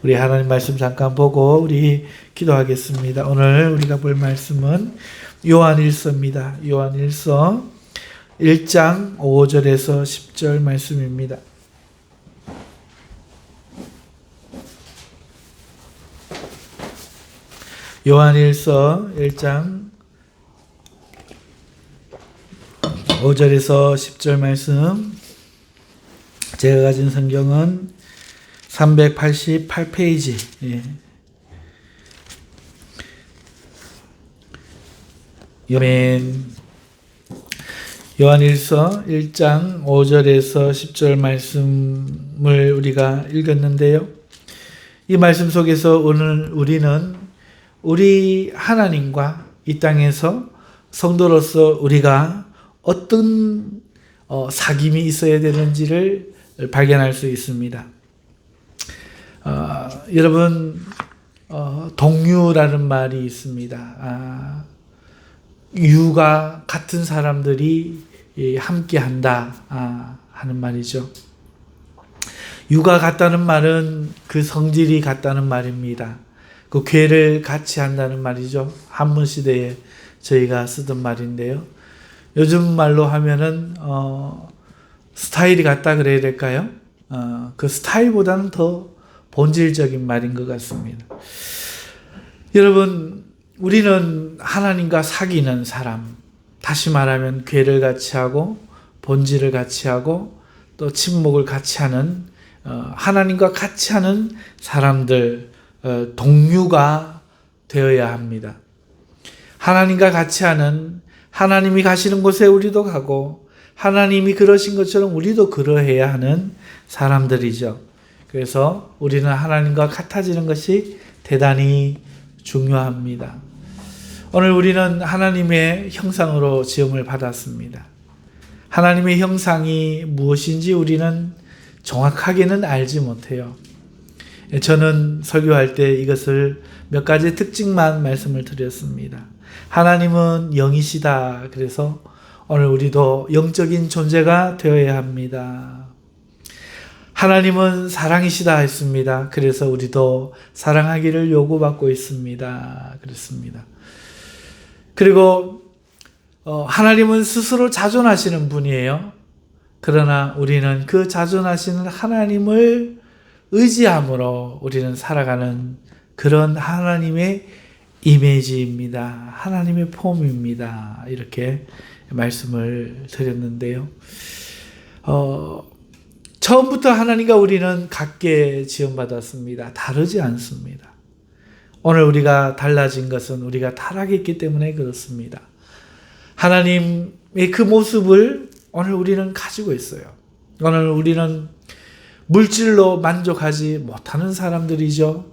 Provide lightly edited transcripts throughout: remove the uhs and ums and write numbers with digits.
우리 하나님 말씀 잠깐 보고 우리 기도하겠습니다. 오늘 우리가 볼 말씀은 요한일서입니다. 요한일서 1장 5절에서 10절 말씀입니다. 요한일서 1장 5절에서 10절 말씀. 제가 가진 성경은 388페이지. 요한일서 1장 5절에서 10절 말씀을 우리가 읽었는데요. 이 말씀 속에서 오늘 우리는 우리 하나님과 이 땅에서 성도로서 우리가 어떤 사귐이 있어야 되는지를 발견할 수 있습니다. 여러분, 동유라는 말이 있습니다. 유가 같은 사람들이 함께 한다 하는 말이죠. 유가 같다는 말은 그 성질이 같다는 말입니다. 그 괴를 같이 한다는 말이죠. 한문 시대에 저희가 쓰던 말인데요. 요즘 말로 하면은 스타일이 같다 그래야 될까요? 그 스타일보다는 더 본질적인 말인 것 같습니다. 여러분, 우리는 하나님과 사귀는 사람, 다시 말하면 괴를 같이 하고 본질을 같이 하고 또 침묵을 같이 하는 하나님과 같이 하는 사람들, 동류가 되어야 합니다. 하나님과 같이 하는, 하나님이 가시는 곳에 우리도 가고 하나님이 그러신 것처럼 우리도 그러해야 하는 사람들이죠. 그래서 우리는 하나님과 같아지는 것이 대단히 중요합니다. 오늘 우리는 하나님의 형상으로 지음을 받았습니다. 하나님의 형상이 무엇인지 우리는 정확하게는 알지 못해요. 저는 설교할 때 이것을 몇 가지 특징만 말씀을 드렸습니다. 하나님은 영이시다. 그래서 오늘 우리도 영적인 존재가 되어야 합니다. 하나님은 사랑이시다 했습니다. 그래서 우리도 사랑하기를 요구받고 있습니다. 그렇습니다. 그리고 하나님은 스스로 자존하시는 분이에요. 그러나 우리는 그 자존하시는 하나님을 의지함으로 우리는 살아가는 그런 하나님의 이미지입니다. 하나님의 폼입니다. 이렇게 말씀을 드렸는데요. 처음부터 하나님과 우리는 같게 지음받았습니다. 다르지 않습니다. 오늘 우리가 달라진 것은 우리가 타락했기 때문에 그렇습니다. 하나님의 그 모습을 오늘 우리는 가지고 있어요. 오늘 우리는 물질로 만족하지 못하는 사람들이죠.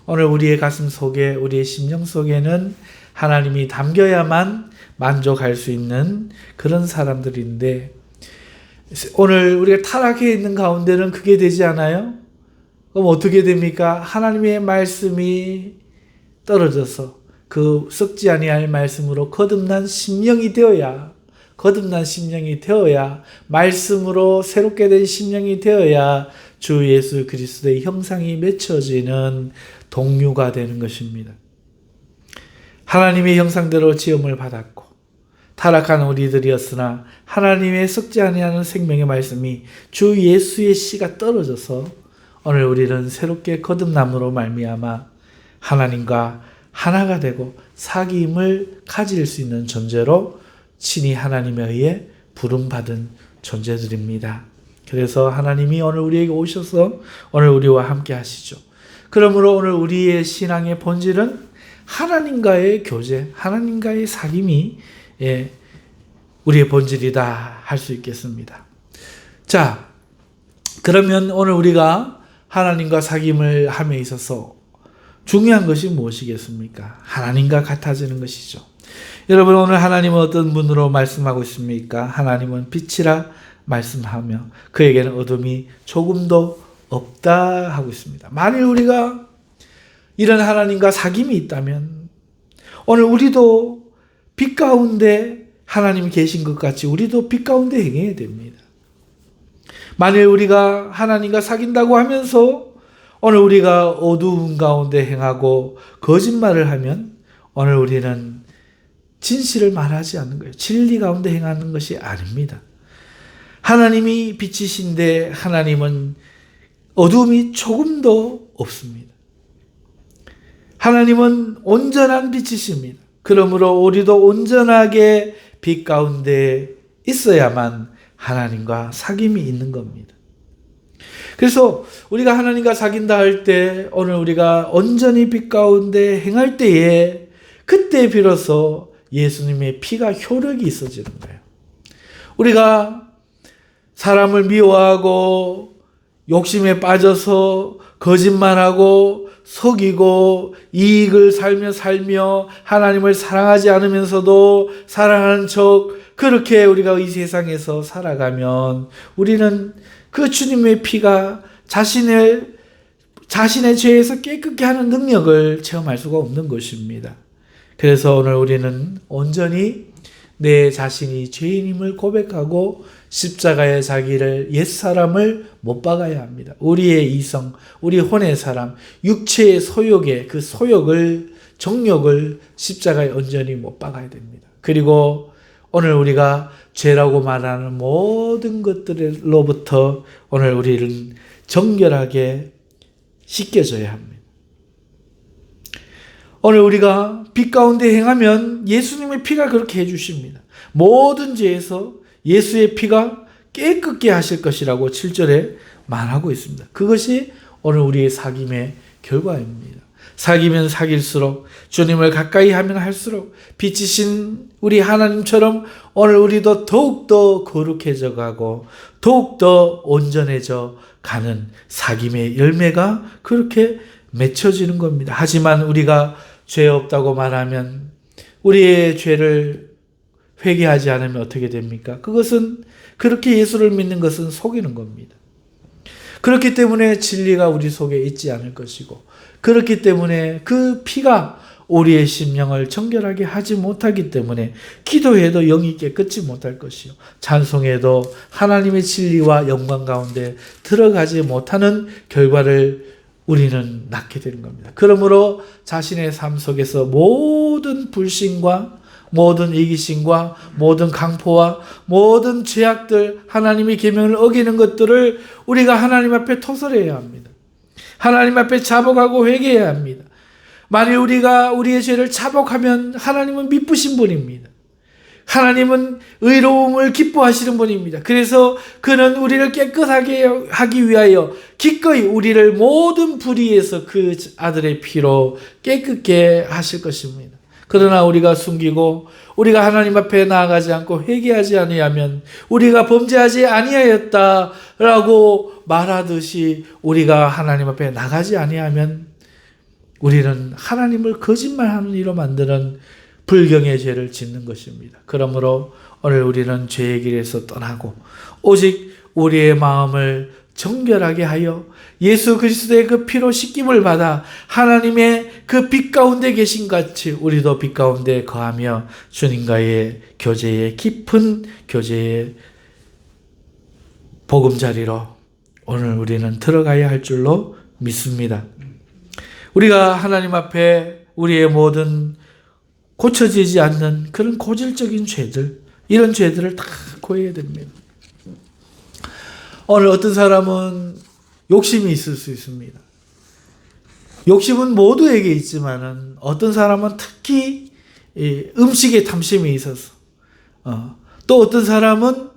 오늘 우리의 가슴 속에, 우리의 심령 속에는 하나님이 담겨야만 만족할 수 있는 그런 사람들인데, 오늘 우리가 타락해 있는 가운데는 그게 되지 않아요? 그럼 어떻게 됩니까? 하나님의 말씀이 떨어져서 그 썩지 아니할 말씀으로 거듭난 심령이 되어야, 말씀으로 새롭게 된 심령이 되어야 주 예수 그리스도의 형상이 맺혀지는 동류가 되는 것입니다. 하나님의 형상대로 지음을 받았고 타락한 우리들이었으나 하나님의 썩지 아니하는 생명의 말씀이 주 예수의 씨가 떨어져서 오늘 우리는 새롭게 거듭남으로 말미암아 하나님과 하나가 되고 사귐을 가질 수 있는 존재로 친히 하나님에 의해 부름받은 존재들입니다. 그래서 하나님이 오늘 우리에게 오셔서 오늘 우리와 함께 하시죠. 그러므로 오늘 우리의 신앙의 본질은 하나님과의 교제, 하나님과의 사귐이 우리의 본질이다 할 수 있겠습니다. 자, 그러면 오늘 우리가 하나님과 사귐을 함에 있어서 중요한 것이 무엇이겠습니까? 하나님과 같아지는 것이죠. 여러분, 오늘 하나님은 어떤 분으로 말씀하고 있습니까? 하나님은 빛이라 말씀하며 그에게는 어둠이 조금도 없다 하고 있습니다. 만일 우리가 이런 하나님과 사귐이 있다면 오늘 우리도 빛 가운데 하나님이 계신 것 같이 우리도 빛 가운데 행해야 됩니다. 만일 우리가 하나님과 사귄다고 하면서 오늘 우리가 어두운 가운데 행하고 거짓말을 하면 오늘 우리는 진실을 말하지 않는 거예요. 진리 가운데 행하는 것이 아닙니다. 하나님이 빛이신데 하나님은 어둠이 조금도 없습니다. 하나님은 온전한 빛이십니다. 그러므로 우리도 온전하게 빛 가운데 있어야만 하나님과 사귐이 있는 겁니다. 그래서 우리가 하나님과 사귄다 할 때 오늘 우리가 온전히 빛 가운데 행할 때에 그때 비로소 예수님의 피가 효력이 있어지는 거예요. 우리가 사람을 미워하고 욕심에 빠져서 거짓말하고 속이고 이익을 살며 하나님을 사랑하지 않으면서도 사랑하는 척 그렇게 우리가 이 세상에서 살아가면 우리는 그 주님의 피가 자신의 죄에서 깨끗게 하는 능력을 체험할 수가 없는 것입니다. 그래서 오늘 우리는 온전히 내 자신이 죄인임을 고백하고 십자가의 자기를 옛사람을 못 박아야 합니다. 우리의 이성, 우리 혼의 사람, 육체의 소욕의 그 소욕을, 정욕을 십자가에 온전히 못 박아야 됩니다. 그리고 오늘 우리가 죄라고 말하는 모든 것들로부터 오늘 우리는 정결하게 씻겨져야 합니다. 오늘 우리가 빛 가운데 행하면 예수님의 피가 그렇게 해주십니다. 모든 죄에서 예수의 피가 깨끗게 하실 것이라고 7절에 말하고 있습니다. 그것이 오늘 우리의 사귐의 결과입니다. 사귀면 사귈수록 주님을 가까이 하면 할수록 빛이신 우리 하나님처럼 오늘 우리도 더욱더 거룩해져 가고 더욱더 온전해져 가는 사귐의 열매가 그렇게 맺혀지는 겁니다. 하지만 우리가 죄 없다고 말하면 우리의 죄를 회개하지 않으면 어떻게 됩니까? 그것은 그렇게 예수를 믿는 것은 속이는 겁니다. 그렇기 때문에 진리가 우리 속에 있지 않을 것이고 그렇기 때문에 그 피가 우리의 심령을 정결하게 하지 못하기 때문에 기도해도 영이 깨끗이 못할 것이요 찬송해도 하나님의 진리와 영광 가운데 들어가지 못하는 결과를 우리는 낳게 되는 겁니다. 그러므로 자신의 삶 속에서 모든 불신과 모든 이기심과 모든 강포와 모든 죄악들 하나님의 계명을 어기는 것들을 우리가 하나님 앞에 토설해야 합니다. 하나님 앞에 자복하고 회개해야 합니다. 만일 우리가 우리의 죄를 자복하면 하나님은 미쁘신 분입니다. 하나님은 의로움을 기뻐하시는 분입니다. 그래서 그는 우리를 깨끗하게 하기 위하여 기꺼이 우리를 모든 불의에서 그 아들의 피로 깨끗게 하실 것입니다. 그러나 우리가 숨기고 우리가 하나님 앞에 나아가지 않고 회개하지 아니하면 우리가 범죄하지 아니하였다라고 말하듯이 우리가 하나님 앞에 나가지 아니하면 우리는 하나님을 거짓말하는 이로 만드는 불경의 죄를 짓는 것입니다. 그러므로 오늘 우리는 죄의 길에서 떠나고 오직 우리의 마음을 정결하게 하여 예수 그리스도의 그 피로 씻김을 받아 하나님의 그 빛 가운데 계신 같이 우리도 빛 가운데 거하며 주님과의 교제의 깊은 교제의 보금자리로 오늘 우리는 들어가야 할 줄로 믿습니다. 우리가 하나님 앞에 우리의 모든 고쳐지지 않는 그런 고질적인 죄들, 이런 죄들을 다 고해야 됩니다. 오늘 어떤 사람은 욕심이 있을 수 있습니다. 욕심은 모두에게 있지만은 어떤 사람은 특히 음식에 탐심이 있어서 또 어떤 사람은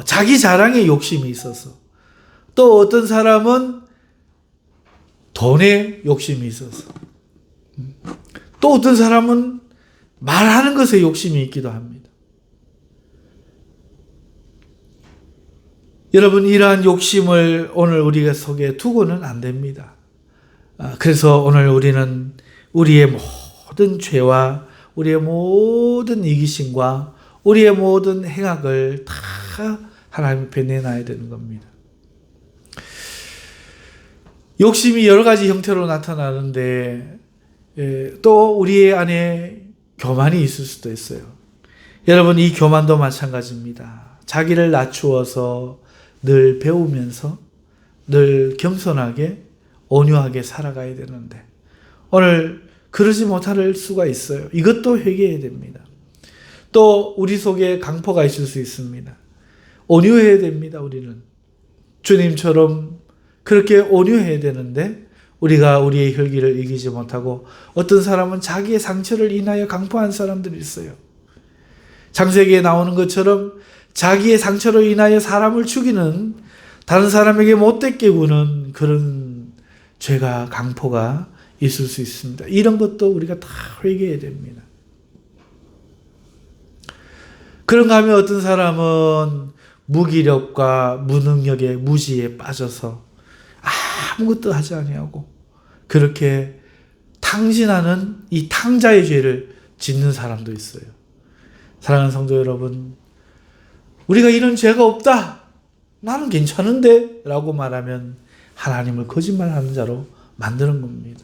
자기 자랑에 욕심이 있어서 또 어떤 사람은 돈에 욕심이 있어서 또 어떤 사람은 말하는 것에 욕심이 있기도 합니다. 여러분, 이러한 욕심을 오늘 우리가 속에 두고는 안 됩니다. 그래서 오늘 우리는 우리의 모든 죄와 우리의 모든 이기심과 우리의 모든 행악을 다 하나님 앞에 내놔야 되는 겁니다. 욕심이 여러 가지 형태로 나타나는데 또 우리 안에 교만이 있을 수도 있어요. 여러분, 이 교만도 마찬가지입니다. 자기를 낮추어서 늘 배우면서 늘 겸손하게 온유하게 살아가야 되는데 오늘 그러지 못할 수가 있어요. 이것도 회개해야 됩니다. 또 우리 속에 강포가 있을 수 있습니다. 온유해야 됩니다. 우리는 주님처럼 그렇게 온유해야 되는데 우리가 우리의 혈기를 이기지 못하고 어떤 사람은 자기의 상처를 인하여 강포한 사람들이 있어요. 창세기에 나오는 것처럼 자기의 상처로 인하여 사람을 죽이는, 다른 사람에게 못되게 구는 그런 죄가, 강포가 있을 수 있습니다. 이런 것도 우리가 다 회개해야 됩니다. 그런가 하면 어떤 사람은 무기력과 무능력의 무지에 빠져서 아무것도 하지 아니하고 그렇게 탕진하는 이 탕자의 죄를 짓는 사람도 있어요. 사랑하는 성도 여러분, 우리가 이런 죄가 없다, 나는 괜찮은데 라고 말하면 하나님을 거짓말하는 자로 만드는 겁니다.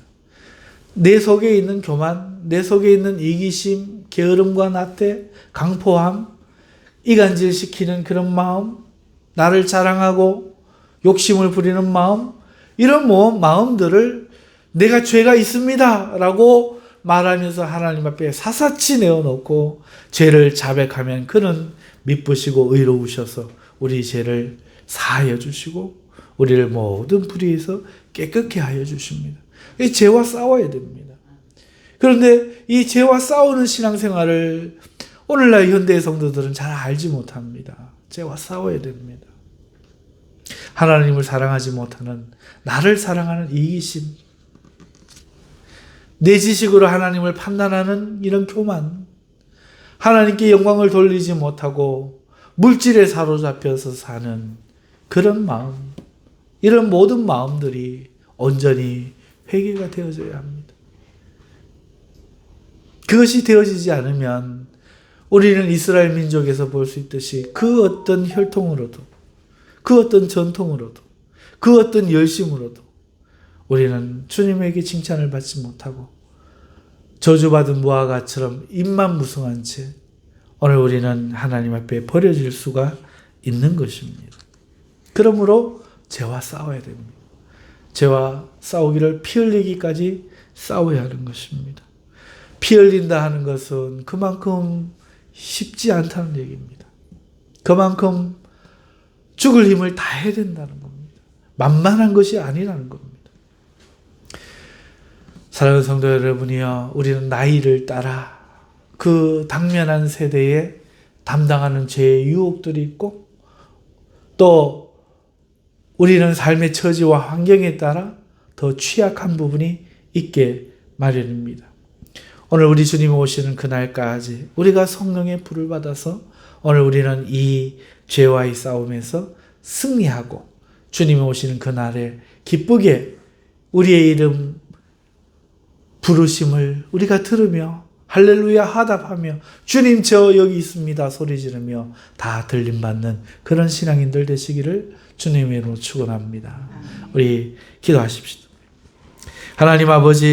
내 속에 있는 교만, 내 속에 있는 이기심, 게으름과 나태, 강포함, 이간질시키는 그런 마음, 나를 자랑하고 욕심을 부리는 마음, 이런 마음들을 내가 죄가 있습니다 라고 말하면서 하나님 앞에 사사치 내어놓고 죄를 자백하면 그는 미쁘시고 의로우셔서 우리 죄를 사하여 주시고 우리를 모든 불의에서 깨끗게 하여 주십니다. 이 죄와 싸워야 됩니다. 그런데 이 죄와 싸우는 신앙생활을 오늘날 현대의 성도들은 잘 알지 못합니다. 죄와 싸워야 됩니다. 하나님을 사랑하지 못하는, 나를 사랑하는 이기심, 내 지식으로 하나님을 판단하는 이런 교만, 하나님께 영광을 돌리지 못하고 물질에 사로잡혀서 사는 그런 마음, 이런 모든 마음들이 온전히 회개가 되어져야 합니다. 그것이 되어지지 않으면 우리는 이스라엘 민족에서 볼 수 있듯이 그 어떤 혈통으로도, 그 어떤 전통으로도, 그 어떤 열심으로도 우리는 주님에게 칭찬을 받지 못하고 저주받은 무화과처럼 입만 무성한 채 오늘 우리는 하나님 앞에 버려질 수가 있는 것입니다. 그러므로 죄와 싸워야 됩니다. 죄와 싸우기를 피 흘리기까지 싸워야 하는 것입니다. 피 흘린다 하는 것은 그만큼 쉽지 않다는 얘기입니다. 그만큼 죽을 힘을 다해야 된다는 겁니다. 만만한 것이 아니라는 겁니다. 사랑하는 성도 여러분이여, 우리는 나이를 따라 그 당면한 세대에 담당하는 죄의 유혹들이 있고 또 우리는 삶의 처지와 환경에 따라 더 취약한 부분이 있게 마련입니다. 오늘 우리 주님이 오시는 그날까지 우리가 성령의 불을 받아서 오늘 우리는 이 죄와의 싸움에서 승리하고 주님이 오시는 그날에 기쁘게 우리의 이름 부르심을 우리가 들으며 할렐루야 하답하며 주님 저 여기 있습니다 소리 지르며 다 들림받는 그런 신앙인들 되시기를 주님의 이름으로 축원합니다. 우리 기도하십시다. 하나님 아버지,